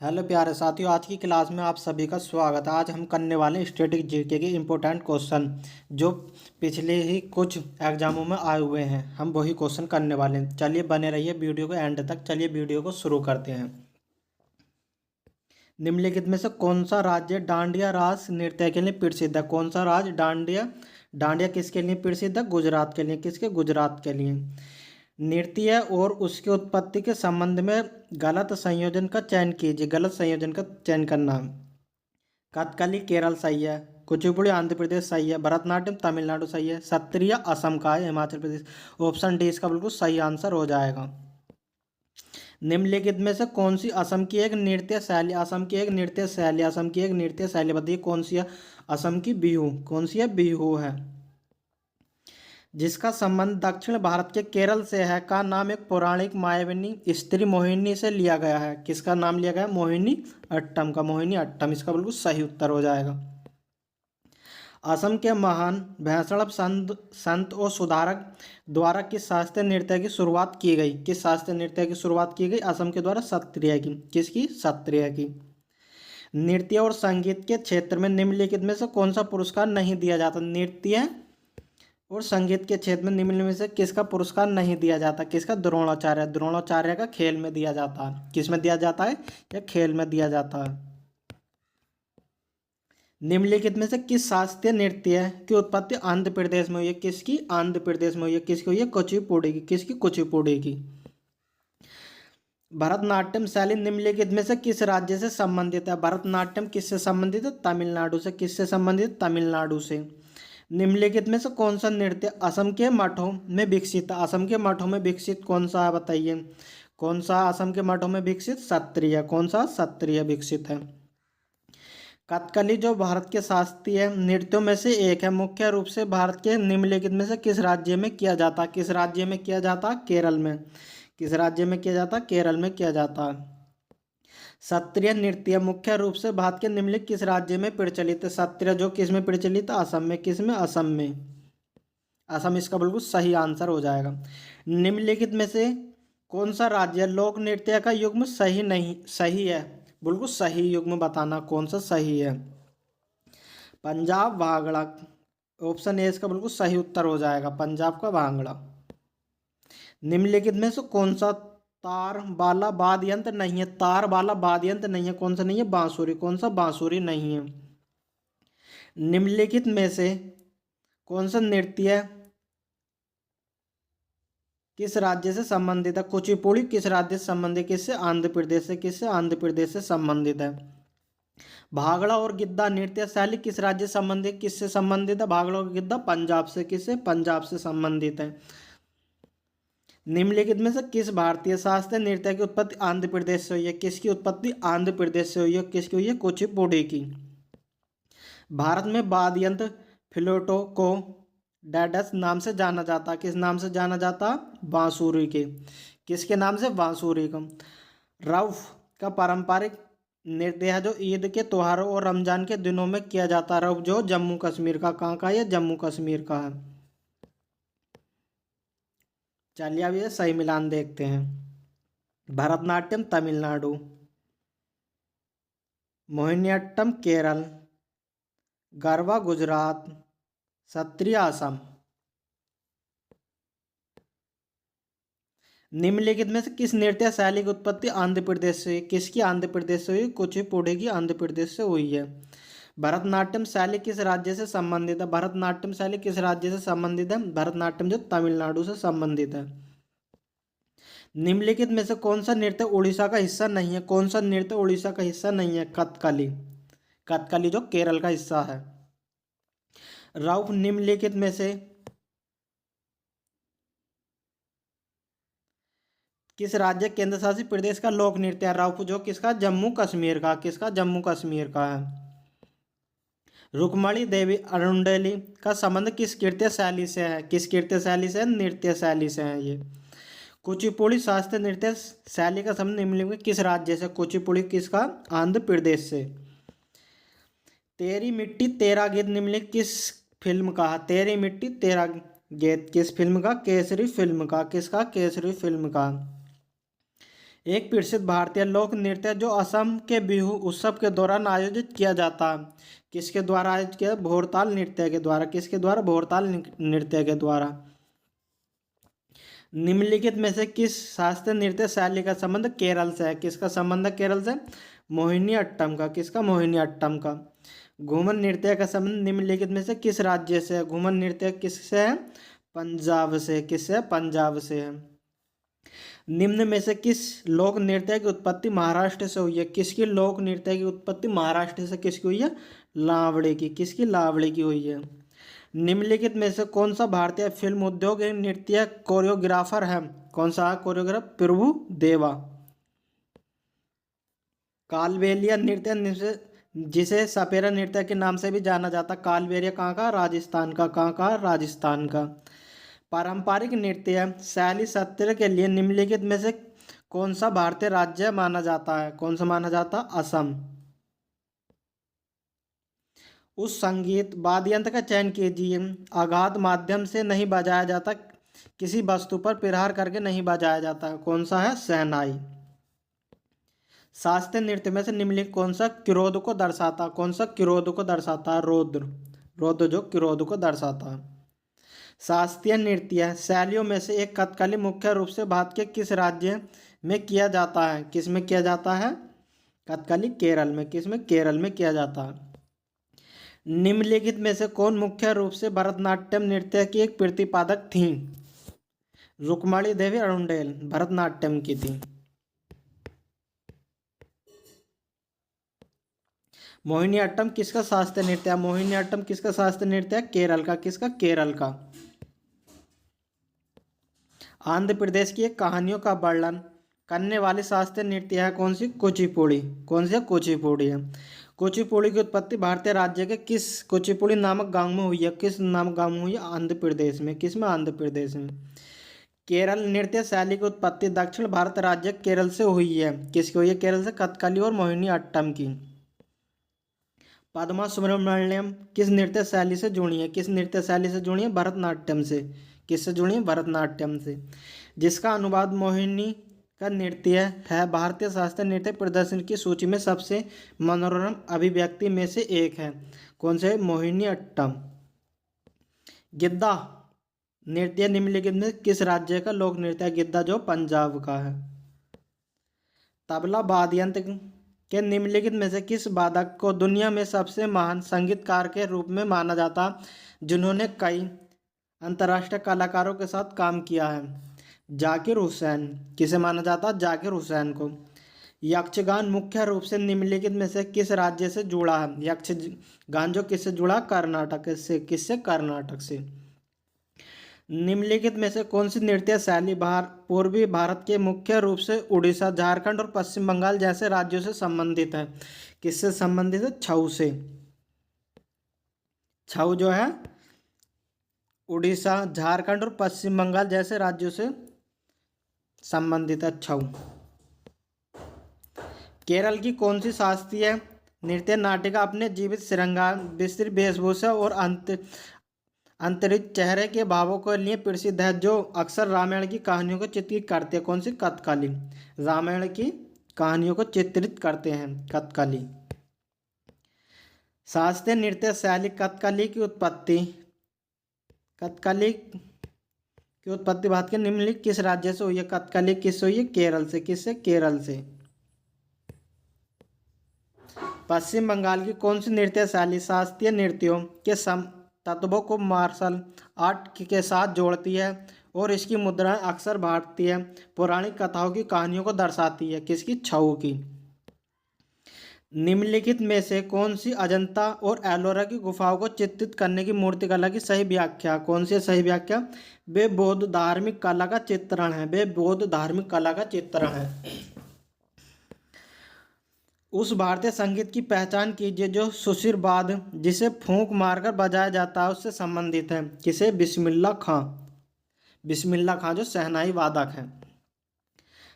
Hello प्यारे साथियों, आज की क्लास में आप सभी का स्वागत है। आज हम करने वाले हैं स्टैटिक जीके के इम्पोर्टेंट क्वेश्चन जो पिछले ही कुछ एग्जामों में आए हुए हैं। हम वही क्वेश्चन करने वाले हैं। चलिए बने रहिए वीडियो को एंड तक। चलिए वीडियो को शुरू करते हैं। निम्नलिखित में से कौन सा राज्य डांडिया रास नृत्य के लिए प्रसिद्ध है? कौन सा राज्य डांडिया डांडिया किसके लिए प्रसिद्ध है? गुजरात के लिए। किसके? गुजरात के लिए। नृत्य और उसकी उत्पत्ति के संबंध में गलत संयोजन का चयन कीजिए। गलत संयोजन का चयन करना। कथकली केरल सही है। कुचिपुड़ी आंध्र प्रदेश सही है। भरतनाट्यम तमिलनाडु सही है। सत्रिया असम का है, हिमाचल प्रदेश। ऑप्शन डी इसका बिल्कुल सही आंसर हो जाएगा। निम्नलिखित में से कौन सी असम की एक नृत्य शैली? असम की एक नृत्य शैली। असम की एक नृत्य शैली बताइए कौन सी है? असम की बिहू। कौन सी है? बिहू है। जिसका संबंध दक्षिण भारत के केरल से है का नाम एक पौराणिक मायाविनी स्त्री मोहिनी से लिया गया है। किसका नाम लिया गया है? मोहिनी अट्टम का। मोहिनी अट्टम इसका बिल्कुल सही उत्तर हो जाएगा। असम के महान भैंसड़ संत और सुधारक द्वारा किस शास्त्रीय नृत्य की शुरुआत की गई? किस शास्त्रीय नृत्य की शुरुआत की गई? असम के द्वारा सत्रिय की। किसकी? सत्रिय की। नृत्य और संगीत के क्षेत्र में निम्नलिखित में से कौन सा पुरस्कार नहीं दिया जाता? नृत्य और संगीत के क्षेत्र में निम्नलिखित में से किसका पुरस्कार नहीं दिया जाता? किसका? द्रोणाचार्य। द्रोणाचार्य का खेल में दिया जाता है। किस में दिया जाता है? या खेल में दिया जाता है। निम्नलिखित में से किस शास्त्रीय नृत्य की उत्पत्ति आंध्र प्रदेश में हुई है? किसकी? आंध्र प्रदेश में हुई है। किसकी हुई है? कुचिपुड़ी की। किसकी? कुचिपुड़ी की। भरतनाट्यम शैली निम्नलिखित में से किस राज्य से संबंधित है? भरतनाट्यम किससे संबंधित है? तमिलनाडु से। किससे संबंधित? तमिलनाडु से। निम्नलिखित में से कौन सा नृत्य असम के मठों में विकसित है? असम के मठों में विकसित कौन सा है बताइए? कौन सा असम के मठों में विकसित? सत्रिय। कौन सा? सत्रिय विकसित है। कथकली जो भारत के शास्त्रीय नृत्यों में से एक है, मुख्य रूप से भारत के निम्नलिखित में से किस राज्य में किया जाता है? किस राज्य में किया जाता है? केरल में। किस राज्य में किया जाता है? केरल में किया जाता है। सत्रिय नृत्य मुख्य रूप से भारत के निम्नलिखित किस राज्य में प्रचलित है? सत्रिय जो किस में प्रचलित है? असम में। किस में? असम में। असम इसका बिल्कुल सही आंसर हो जाएगा। निम्नलिखित में से कौन सा राज्य लोक नृत्य का युग्म सही है? बिल्कुल सही युग्म बताना कौन सा सही है। पंजाब भांगड़ा। ऑप्शन ए इसका बिल्कुल सही उत्तर हो जाएगा। पंजाब का भांगड़ा। निम्नलिखित में से कौन सा तार वाला वाद्य यंत्र नहीं है? तार वाला वाद्य यंत्र नहीं है। कौन सा नहीं है? बांसुरी। कौन सा? बांसुरी नहीं है। निम्नलिखित में से कौन सा नृत्य किस राज्य से संबंधित है? कुचिपुड़ी किस राज्य से संबंधित? किससे? आंध्र प्रदेश से। किससे? आंध्र प्रदेश से संबंधित है। भांगड़ा और गिद्धा नृत्य शैली किस राज्य से संबंधित? किससे संबंधित है? भांगड़ा और गिद्धा पंजाब से। किससे? पंजाब से संबंधित है। निम्नलिखित में से किस भारतीय शास्त्रीय नृत्य की उत्पत्ति आंध्र प्रदेश से हुई है? किसकी उत्पत्ति आंध्र प्रदेश से हुई है? किसकी हुई है? कुचिपुड़ी की। भारत में वाद्य यंत्र फ्लूटो को डैडस नाम से जाना जाता। किस नाम से जाना जाता? बांसुरी के। किसके नाम से? बांसुरी का। रऊफ का पारंपरिक नृत्य है जो ईद के त्योहारों और रमजान के दिनों में किया जाता है। रऊफ जो जम्मू कश्मीर का। कहाँ का? ये जम्मू कश्मीर का है। चलिए अब ये सही मिलान देखते हैं। भरतनाट्यम तमिलनाडु, मोहिनीअट्टम केरल, गरबा गुजरात, सत्रिय असम। निम्नलिखित में से किस नृत्य शैली की उत्पत्ति आंध्र प्रदेश से? किसकी? आंध्र प्रदेश से हुई। कुचिपुड़ी की आंध्र प्रदेश से हुई है। भरतनाट्यम शैली किस राज्य से संबंधित है? भरतनाट्यम शैली किस राज्य से संबंधित है? भरतनाट्यम जो तमिलनाडु से संबंधित है। निम्नलिखित में से कौन सा नृत्य उड़ीसा का हिस्सा नहीं है? कौन सा नृत्य उड़ीसा का हिस्सा नहीं है? कथकली। कथकली जो केरल का हिस्सा है। राउफ निम्नलिखित में से किस राज्य केंद्र शासित प्रदेश का लोक नृत्य है? राउफ जो किसका? जम्मू कश्मीर का। किसका? जम्मू कश्मीर का है। रुक्मणी देवी अरुंडेली का संबंध किस कृत्य शैली से है? किस कृत्य शैली से? नृत्य शैली से है ये। कुचिपुड़ी शास्त्रीय नृत्य शैली का संबंध निम्नलिखित में किस राज्य से? कुचिपुड़ी किसका? आंध्र प्रदेश से। तेरी मिट्टी तेरा गीत निम्नलिखित किस फिल्म का है? तेरी मिट्टी तेरा गीत किस फिल्म का? केसरी फिल्म का। किसका? केसरी फिल्म का। एक प्रसिद्ध भारतीय लोक नृत्य जो असम के बिहू उत्सव के दौरान आयोजित किया जाता है, किसके द्वारा आयोजित किया? भोरताल नृत्य के द्वारा। किसके द्वारा? भोरताल नृत्य के द्वारा। निम्नलिखित में से किस शास्त्रीय नृत्य शैली का संबंध केरल से है? किसका संबंध है केरल से? मोहिनी अट्टम का। किसका? मोहिनी अट्टम का। घूमर नृत्य का संबंध निम्नलिखित में से किस राज्य से है? घूमर नृत्य किससे है? पंजाब से। किससे है? पंजाब से है। निम्न में से किस लोक नृत्य की उत्पत्ति महाराष्ट्र से हुई है? किसकी लोक नृत्य की उत्पत्ति महाराष्ट्र से किसकी हुई है? लावड़ी की। किसकी? लावड़ी की हुई है। निम्नलिखित में से कौन सा भारतीय फिल्म उद्योग एक नृत्य कोरियोग्राफर है? कौन सा कोरियोग्राफर? प्रभु देवा। कालबेलिया नृत्य जिसे सपेरा नृत्य के नाम से भी जाना जाता। कालबेलिया कहाँ का? राजस्थान का। कहाँ का? राजस्थान का। पारंपरिक नृत्य शैली सत्र के लिए निम्नलिखित में से कौन सा भारतीय राज्य माना जाता है? कौन सा माना जाता? असम। उस संगीत वाद्य यंत्र का चयन कीजिए। आघात माध्यम से नहीं बजाया जाता, किसी वस्तु पर प्रहार करके नहीं बजाया जाता। कौन सा है? शहनाई। शास्त्रीय नृत्य में से निम्नलिखित कौन सा किरोध को दर्शाता? कौन सा किरोध को दर्शाता? रौद्र। रौद्र जो किरोध को दर्शाता है। शास्त्रीय नृत्य शैलियों में से एक कथकली मुख्य रूप से भारत के किस राज्य में किया जाता है? किस में किया जाता है? कथकली केरल में। किस में? केरल में किया जाता है। निम्नलिखित में से कौन मुख्य रूप से भरतनाट्यम नृत्य की एक प्रतिपादक थी? रुक्मणी देवी अरुंडेल भरतनाट्यम की थी। मोहिनीअट्टम किसका शास्त्रीय नृत्य है? मोहिनीअट्टम किसका शास्त्रीय नृत्य है? केरल का। किसका? केरल का। आंध्र प्रदेश की एक कहानियों का वर्णन करने वाली शास्त्रीय नृत्य है कौन सी? कुचिपुड़ी। कौन सी? कुचिपुड़ी है। कुचिपुड़ी की उत्पत्ति भारतीय राज्य के किस कुचिपुड़ी नामक गांव में हुई है? किस नामक गांव में हुई है? आंध्र प्रदेश में। किस में? आंध्र प्रदेश में। केरल नृत्य शैली की उत्पत्ति दक्षिण भारत राज्य केरल से हुई है। किसकी हुई है? केरल से। कथकली और मोहिनी अट्टम की। पद्मा सुब्रमण्यम किस नृत्य शैली से जुड़ी है? किस नृत्य शैली से जुड़ी है? भरतनाट्यम से। किससे जुड़ी है? भरतनाट्यम से। जिसका अनुवाद मोहिनी का नृत्य है भारतीय शास्त्रीय नृत्य प्रदर्शन की सूची में सबसे मनोरम अभिव्यक्ति में से एक है। कौन से? मोहिनी अट्टम। गिद्दा नृत्य निम्नलिखित में किस राज्य का लोक नृत्य है? गिद्दा जो पंजाब का है। तबला वाद्य यंत्र के निम्नलिखित में से किस वादक को दुनिया में सबसे महान संगीतकार के रूप में माना जाता, जिन्होंने कई अंतर्राष्ट्रीय कलाकारों के साथ काम किया है? जाकिर हुसैन। किसे माना जाता? जाकिर हुसैन को। यक्षगान मुख्य रूप से निम्नलिखित में से किस राज्य से जुड़ा है? यक्षगान जो किससे जुड़ा? कर्नाटक से। किससे? कर्नाटक से। निम्नलिखित में से कौन सी नृत्य शैली पूर्वी भारत के मुख्य रूप से उड़ीसा, झारखंड और पश्चिम बंगाल जैसे राज्यों से संबंधित है? किससे संबंधित है? छऊ से। छऊ जो है उड़ीसा, झारखंड और पश्चिम बंगाल जैसे राज्यों से संबंधित है छऊ। केरल की कौन सी शास्त्रीय नृत्य नाटिका अपने जीवित श्रृंगार, विस्तृत वेशभूषा और अंतरिक्ष चेहरे के भावों के लिए प्रसिद्ध है, जो अक्सर रामायण की कहानियों को चित्रित करते हैं? कौन सी? कथकली। रामायण की कहानियों को चित्रित करते हैं कथकली। शास्त्रीय नृत्य शैली कथकली की उत्पत्ति भारत के निम्नलिखित किस राज्य से हुई है? कथकली किससे हुई है? केरल से। किससे? केरल से। पश्चिम बंगाल की कौन सी नृत्य शैली शास्त्रीय नृत्यों के तत्वों को मार्शल आर्ट के साथ जोड़ती है और इसकी मुद्राएं अक्सर भारतीय पौराणिक कथाओं की कहानियों को दर्शाती है? किसकी? छऊ की। निम्नलिखित में से कौन सी अजंता और एलोरा की गुफाओं को चित्रित करने की मूर्तिकला की सही व्याख्या? कौन सी सही व्याख्या? वे बौद्ध धार्मिक कला का चित्रण है। वे बौद्ध धार्मिक कला का चित्रण है। उस भारतीय संगीत की पहचान कीजिए जो सुशिरवाद, जिसे फूंक मारकर बजाया जाता है, उससे संबंधित है? किसे? बिस्मिल्लाह खां। बिस्मिल्लाह खां जो शहनाई वादक है।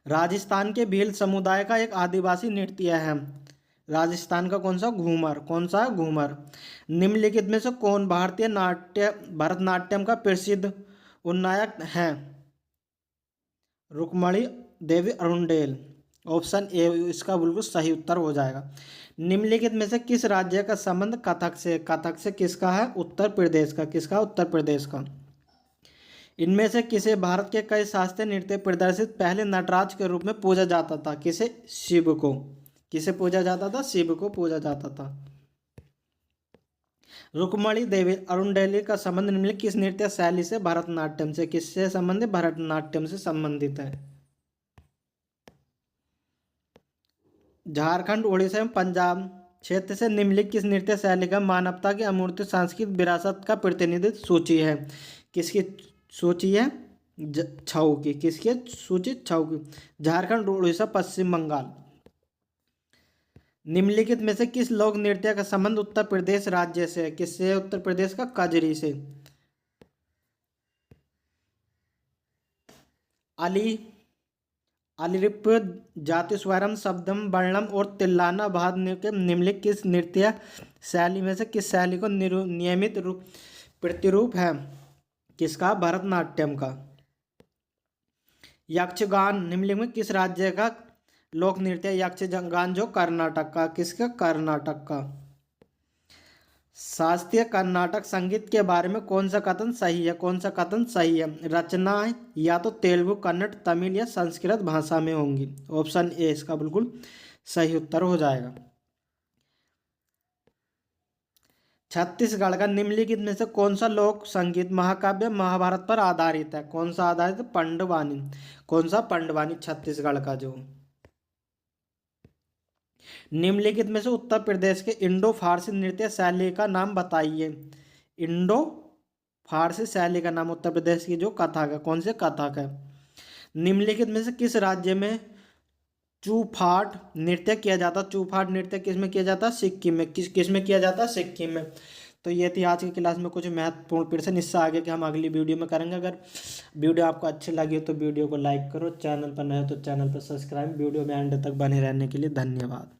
राजस्थान के भील समुदाय का एक आदिवासी नृत्य है। राजस्थान का कौन सा? घूमर। कौन सा? घूमर। निम्नलिखित में से कौन भारतीय भरतनाट्यम का प्रसिद्ध उन्नायक है? रुक्मणी देवी अरुंडेल। ऑप्शन ए इसका बिल्कुल सही उत्तर हो जाएगा। निम्नलिखित में से किस राज्य का संबंध कथक से? कथक से किसका है? उत्तर प्रदेश का। किसका? उत्तर प्रदेश का। इनमें से किसे भारत के कई शास्त्रीय नृत्य प्रदर्शित पहले नटराज के रूप में पूजा जाता था? किसे? शिव को। किसे पूजा जाता था? शिव को पूजा जाता था। रुक्मणी देवी अरुणडेली का संबंध निम्नलिखित किस नृत्य शैली से? भरतनाट्यम से। किससे संबंधित? भरतनाट्यम से संबंधित है। झारखंड, उड़ीसा एवं पंजाब क्षेत्र से निम्नलिखित किस नृत्य शैली का मानवता की अमूर्त सांस्कृतिक विरासत का प्रतिनिधित्व सूची है? किसकी सूची है? छऊ की। किसकी सूची? छऊ की। झारखंड, उड़ीसा, पश्चिम बंगाल। निम्नलिखित में से किस लोक नृत्य का संबंध उत्तर प्रदेश राज्य से है? किससे? उत्तर प्रदेश का कजरी से। अली अलिरिप जाति स्वरम शब्दम वर्णम और तिल्लाना भाद के निम्नलिखित किस नृत्य शैली में से किस शैली को नियमित रूप प्रतिरूप है? किसका? भरतनाट्यम का। यक्षगान निम्नलिखित में किस राज्य का लोक नृत्य? यक्षगान जो कर्नाटक का। किसका? कर्नाटक का। शास्त्रीय कर्नाटक संगीत के बारे में कौन सा कथन सही है? कौन सा कथन सही है? रचनाएं या तो तेलुगु, कन्नड़, तमिल या संस्कृत भाषा में होंगी। ऑप्शन ए इसका बिल्कुल सही उत्तर हो जाएगा। छत्तीसगढ़ का निम्नलिखित में से कौन सा लोक संगीत महाकाव्य महाभारत पर आधारित है? कौन सा आधारित है? पंडवानी। कौन सा? पंडवानी छत्तीसगढ़ का जो। निम्नलिखित में से उत्तर प्रदेश के इंडो फारसी नृत्य शैली का नाम बताइए। इंडो फारसी शैली का नाम उत्तर प्रदेश की जो कथक है। कौन से? कथक है। निम्नलिखित में से किस राज्य में चूफाट नृत्य किया जाता? चूफाट नृत्य किस में किया जाता? सिक्किम में। किस में किया जाता? सिक्किम में। तो ये थी आज की क्लास में कुछ महत्वपूर्ण प्रश्न। इससे आगे के हम अगली वीडियो में करेंगे। अगर वीडियो आपको अच्छी लगी हो तो वीडियो को लाइक करो, चैनल पर नए हो तो चैनल पर सब्सक्राइब। वीडियो में एंड तक बने रहने के लिए धन्यवाद।